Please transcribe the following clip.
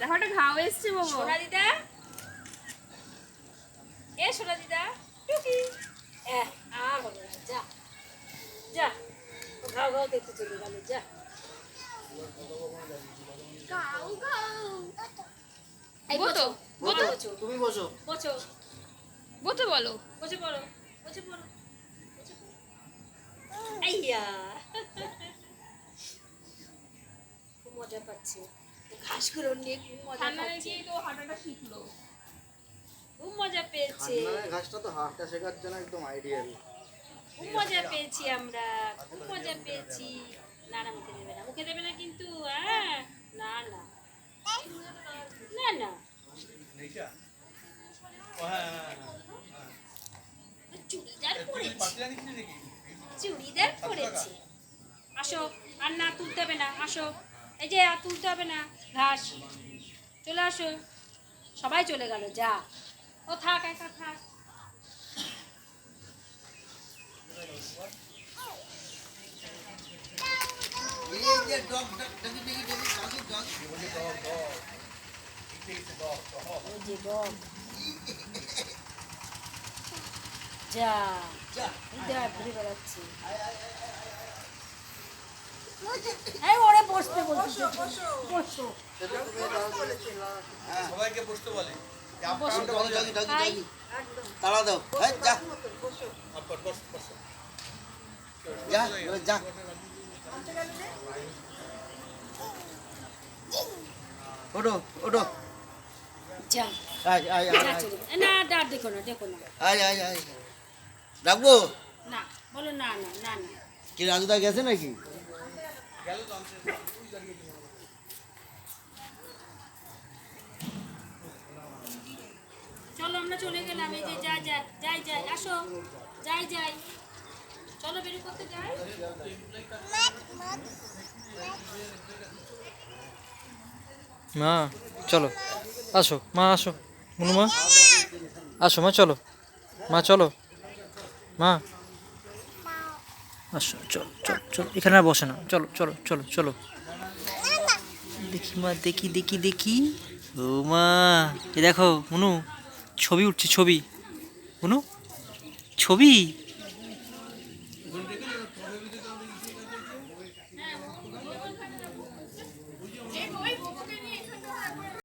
দেখো একটা ঘাও এসছে বাবা। সোনা দিদা, এ সোনা দিদা, টুকি হবে না, যা যা, ঘাও ঘাও দেখতে চলে গেল, যা। ঘাও ঘাও। এই বসো, বসো, বসো। তুমি বসো। বসো, বসে বলো। বসে পড়ো, বসে পড়ো, বসে পড়ো। আইয়া, খুব মজা পাচ্ছে ঘাসগুলো নিয়ে, খুব মজা ঠান্ডা পাচ্ছে, লেগে তো হাঁটাটা শিখলো। খুব মজা পেয়েছে, ঠান্ডায় ঘাসটা তো হাঁটা শেখার জন্য একদম আইডিয়াল। খুব মজা পেয়েছি আমরা, খুব মজা পেয়েছি। না না, মুখে দেবে না, মুখে দেবে না কিন্তু, হ্যাঁ, না না না না, চুড়িদার পরেছি, চুড়িদার পরেছি। আসো, আর না তুলতে হবে না, আসো, এই যে আর তুলতে হবে না ঘাস, চলে আসো। সবাই চলে গেল, যা, ও থাক, একা থাক। যা যা, ঘুরে বেড়াচ্ছি। এই ওরে বসতে বলছি, বসো। সবাইকে বসতে বলে হাই, তাড়া দাও, এই যা যা যা। ওঠো ওঠো, যা আয় আয় যা, আয় চলে না, ডাক দেখো না, দেখো না, আয় আয় আয়। রাখবো না বলো, না না না না। কি রাজুদা গেছে নাকি? চলো আমরা চলে গেলাম, এই যে যাই যাই যাই যাই, আসো, যাই যাই, চলো বের করতে যাই। মা চলো, আসো মা, আসো মুনু মা, আসো মা, চলো মা, চলো মা, আসো, চলো চলো চলো, এখানে আর বসে না, চলো চলো চলো চলো। দেখি মা, দেখি দেখি দেখি, ও মা, এ দেখো মুনু, ছবি উঠছে, ছবি মুনু, ছবি।